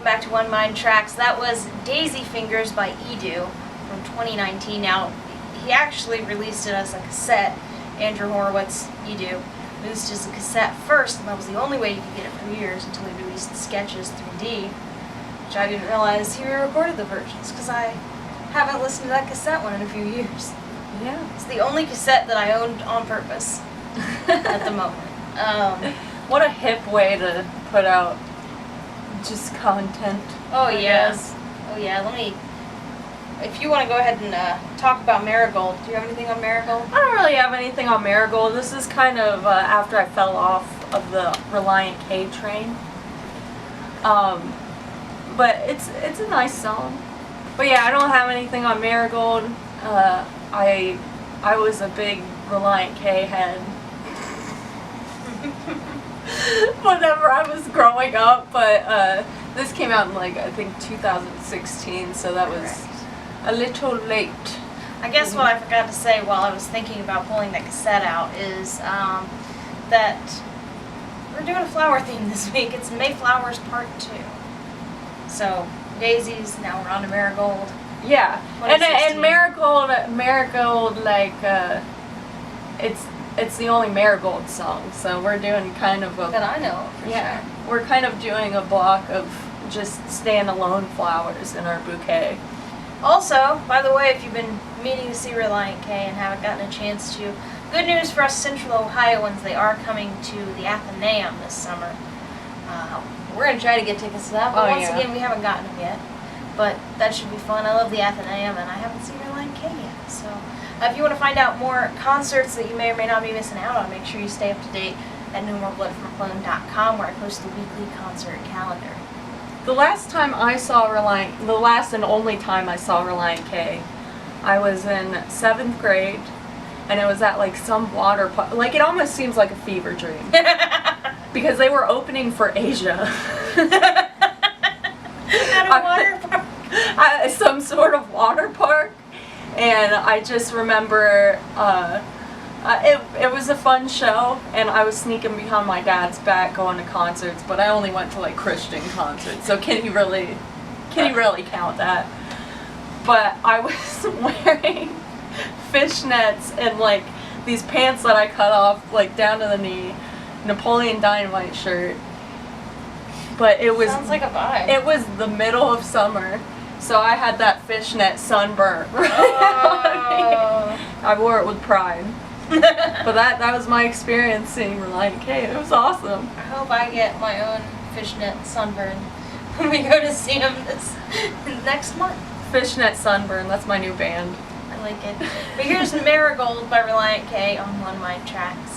back to One Mind Tracks. That was Daisy Fingers by Edu from 2019. Now, he actually released it as a cassette. Andrew Horowitz, Edu, released it as a cassette first, and that was the only way you could get it for years until he released Sketches 3D, which I didn't realize he re-recorded the versions, because I haven't listened to that cassette one in a few years. Yeah. It's the only cassette that I owned on purpose at the moment. What a hip way to put out just content. Oh, I yeah. guess. Oh, yeah. Let me... If you want to go ahead and talk about Marigold, do you have anything on Marigold? I don't really have anything on Marigold. This is kind of after I fell off of the Relient K train. But it's a nice song. But yeah, I don't have anything on Marigold. I was a big Relient K head whenever I was growing up, but this came out in like I think 2016, so that was a little late. I guess what I forgot to say while I was thinking about pulling the cassette out is that we're doing a flower theme this week. It's Mayflowers Part 2. So, daisies, now we're on to Marigold. Yeah, and Marigold, like, it's the only Marigold song, so we're doing kind of a... That I know for yeah, sure. we're kind of doing a block of just standalone flowers in our bouquet. Also, by the way, if you've been meaning to see Relient K and haven't gotten a chance to, good news for us Central Ohioans, they are coming to the Athenaeum this summer. We're going to try to get tickets to that, but once again, we haven't gotten them yet. But that should be fun. I love the Athenaeum, and I haven't seen Relient K yet. So if you want to find out more concerts that you may or may not be missing out on, make sure you stay up to date at nomorebloodforclone.com, where I post the weekly concert calendar. The last time I saw the last and only time I saw Relient K, I was in 7th grade, and it was at like some water park. Like, it almost seems like a fever dream. Because they were opening for Asia. At a water park? Some sort of water park. And I just remember it was a fun show, and I was sneaking behind my dad's back going to concerts, but I only went to like Christian concerts, so can you really count that? But I was wearing fishnets and like these pants that I cut off like down to the knee, Napoleon Dynamite shirt. But it was... Sounds like a vibe. It was the middle of summer, so I had that fishnet sunburn right on me. I wore it with pride. But that was my experience seeing Relient K. It was awesome. I hope I get my own fishnet sunburn when we go to see them this next month. Fishnet Sunburn, that's my new band. I like it. But here's Marigold by Relient K on One Mind Tracks.